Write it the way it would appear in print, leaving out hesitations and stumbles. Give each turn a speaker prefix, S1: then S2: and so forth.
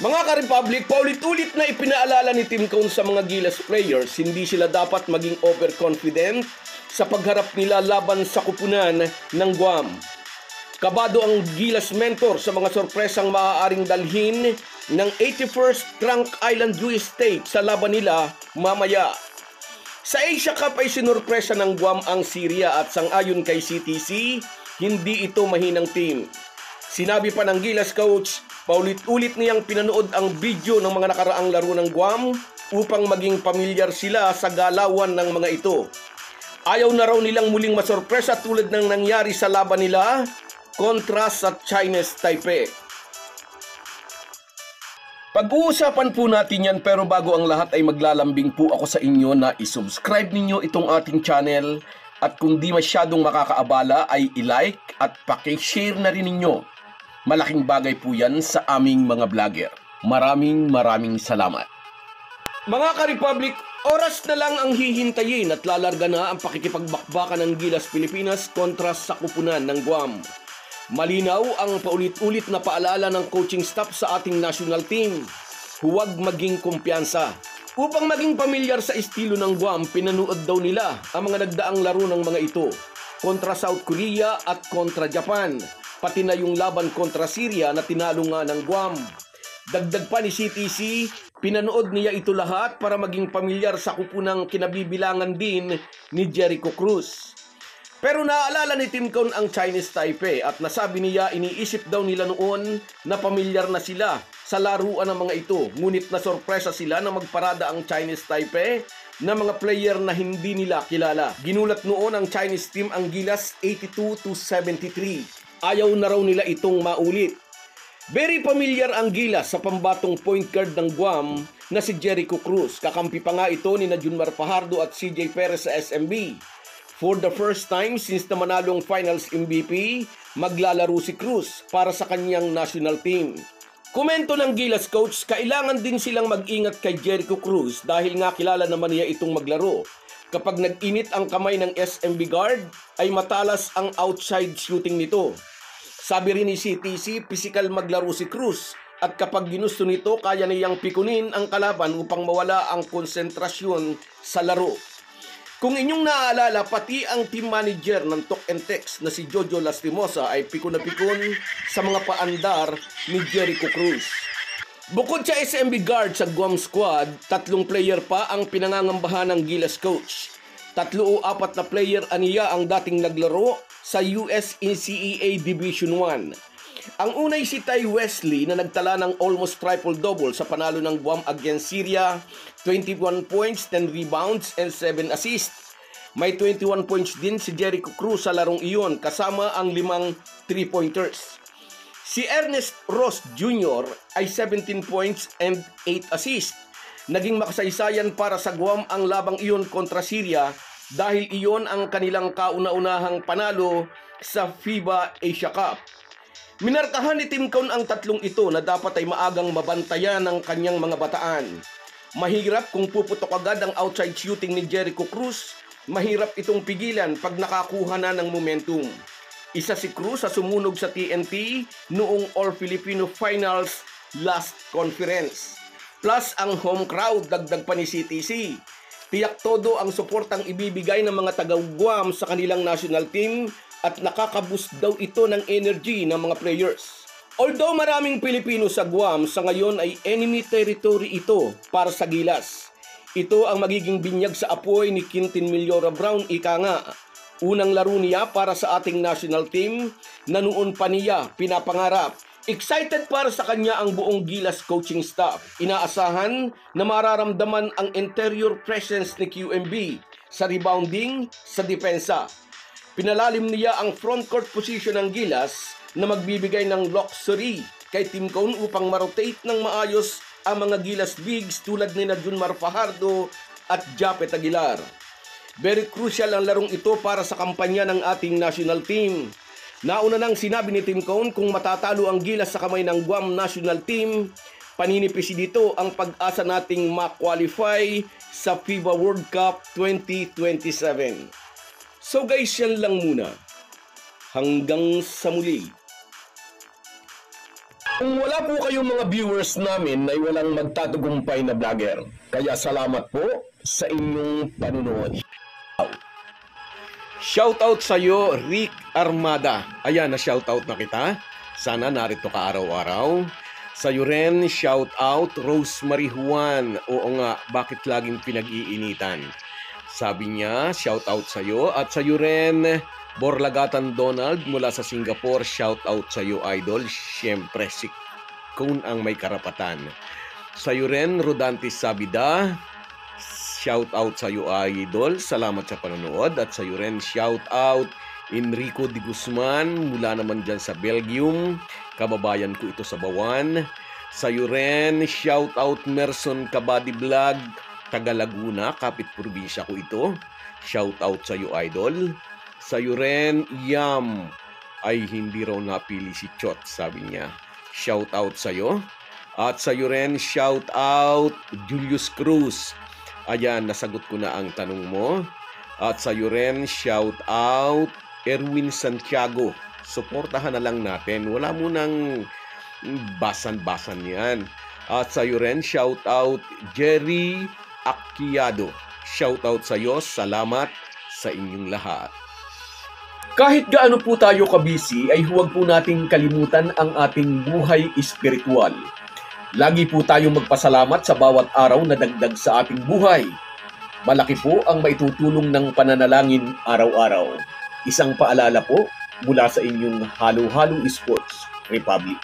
S1: Mga ka-Republic, paulit-ulit na ipinaalala ni Tim Cone sa mga Gilas players, hindi sila dapat maging overconfident sa pagharap nila laban sa kupunan ng Guam. Kabado ang Gilas mentor sa mga sorpresang maaaring dalhin ng 81st Trunk Island Jewish State sa laban nila mamaya. Sa Asia Cup ay sinurpresa ng Guam ang Syria at sangayon kay CTC, hindi ito mahinang team. Sinabi pa ng Gilas coach, paulit-ulit niyang pinanood ang video ng mga nakaraang laro ng Guam upang maging pamilyar sila sa galawan ng mga ito. Ayaw na raw nilang muling masorpresa tulad ng nangyari sa laban nila kontra sa Chinese Taipei. Pag-uusapan po natin yan, pero bago ang lahat ay maglalambing po ako sa inyo na isubscribe ninyo itong ating channel at kung di masyadong makakaabala ay i-like at paki-share na rin ninyo. Malaking bagay po yan sa aming mga vlogger. Maraming salamat. Mga ka-Republic, oras na lang ang hihintayin at lalarga na ang pakikipagbakbakan ng Gilas Pilipinas kontra sa kupunan ng Guam. Malinaw ang paulit-ulit na paalala ng coaching staff sa ating national team. Huwag maging kumpiyansa. Upang maging pamilyar sa estilo ng Guam, pinanood daw nila ang mga nagdaang laro ng mga ito kontra South Korea at kontra Japan, pati na yung laban kontra Syria na tinalo nga ng Guam. Dagdag pa ni CTC, pinanood niya ito lahat para maging pamilyar sa kupunang kinabibilangan din ni Jericho Cruz. Pero naalala ni Tim Cone ang Chinese Taipei at nasabi niya iniisip daw nila noon na pamilyar na sila sa laruan ng mga ito. Ngunit nasorpresa sila na magparada ang Chinese Taipei na mga player na hindi nila kilala. Ginulat noon ang Chinese team ang Gilas 82-73. Ayaw na raw nila itong maulit. Very familiar ang Gilas sa pambatong point guard ng Guam na si Jericho Cruz. Kakampi pa nga ito ni Junmar Fajardo at CJ Perez sa SMB. For the first time since na manalong finals MVP, maglalaro si Cruz para sa kanyang national team. Komento ng Gilas coach, kailangan din silang mag-ingat kay Jericho Cruz dahil nga kilala naman niya itong maglaro. Kapag nag-init ang kamay ng SMB guard, ay matalas ang outside shooting nito. Sabi rin ni CTC, physical maglaro si Cruz at kapag ginusto nito, kaya niyang pikunin ang kalaban upang mawala ang konsentrasyon sa laro. Kung inyong naaalala, pati ang team manager ng Talk and Text na si Jojo Lastimosa ay pikon na pikon sa mga paandar ni Jericho Cruz. Bukod sa SMB guard sa Guam squad, 3 player pa ang pinangangambahan ng Gilas coach. 3 o 4 na player aniya ang dating naglaro sa US NCAA Division 1. Ang unay si Ty Wesley na nagtala ng almost triple-double sa panalo ng Guam against Syria, 21 points, 10 rebounds, and 7 assists. May 21 points din si Jericho Cruz sa larong iyon kasama ang 5 3-pointers. Si Ernest Ross Jr. ay 17 points and 8 assists. Naging makasaysayan para sa Guam ang labang iyon kontra Syria dahil iyon ang kanilang kauna-unahang panalo sa FIBA Asia Cup. Minarkahan ni Tim Cone ang 3 ito na dapat ay maagang mabantayan ng kanyang mga bataan. Mahirap kung puputok agad ang outside shooting ni Jericho Cruz, mahirap itong pigilan pag nakakuha na ng momentum. Isa si Cruz sa sumunog sa TNT noong All-Filipino Finals last conference. Plus ang home crowd, dagdag pa ni CTC. Tiyak todo ang suportang ibibigay ng mga taga-Guam sa kanilang national team at nakakaboost daw ito ng energy ng mga players. Although maraming Pilipino sa Guam, sa ngayon ay enemy territory ito para sa Gilas. Ito ang magiging binyag sa apoy ni Quintin Millora Brown, ika nga. Unang laro niya para sa ating national team na noon pa niya pinapangarap. Excited para sa kanya ang buong Gilas coaching staff. Inaasahan na mararamdaman ang interior presence ni QMB sa rebounding, sa depensa. Pinalalim niya ang frontcourt position ng Gilas na magbibigay ng luxury kay Tim Cone upang marotate ng maayos ang mga Gilas bigs tulad ni Junmar Fajardo at Japet Aguilar. Very crucial ang larong ito para sa kampanya ng ating national team. Nauna nang sinabi ni Tim Cone kung matatalo ang Gilas sa kamay ng Guam national team, paninipis dito ang pag-asa nating ma-qualify sa FIBA World Cup 2027. So guys, yan lang muna. Hanggang sa muli.
S2: Kung wala po kayong mga viewers namin ay walang magtatagumpay na vlogger. Kaya salamat po sa inyong panunood.
S1: Shoutout sa iyo, Rick Armada. Ayan, na-shoutout na kita. Sana narito ka araw-araw. Sa iyo rin, shoutout Rosemary Juan. Oo nga, bakit laging pinag-iinitan? Sabi niya, shoutout sa iyo. At sa iyo rin, Borlagatan Donald mula sa Singapore. Shoutout sa iyo, idol. Siyempre, si Kun ang may karapatan. Sa iyo rin, Rodantis Sabida. Shout out sa iyo, idol. Salamat sa panonood. At sa iyo rin, shout out Enrico de Guzman mula naman dyan sa Belgium. Kababayan ko ito sa Bawan. Sa iyo rin, shout out Merson Kabady Vlog, taga Laguna, kapit probinsya ko ito. Shout out sa iyo, idol. Sa iyo rin, Yam. Ay, hindi raw napili si Chot, sabi niya. Shout out sa iyo. At sa iyo rin, shout out Julius Cruz. Ayan, nasagot ko na ang tanong mo. At sa iyo rin, shout out Erwin Santiago. Suportahan na lang natin. Wala mo nang basan-basan yan. At sa iyo rin, shout out Jerry Aquiado. Shout out sa iyo. Salamat sa inyong lahat. Kahit gaano po tayo kabisi, ay huwag po nating kalimutan ang ating buhay espiritual. Lagi po tayong magpasalamat sa bawat araw na dagdag sa ating buhay. Malaki po ang maitutulong ng pananalangin araw-araw. Isang paalala po mula sa inyong Halo-Halo Sports Republic.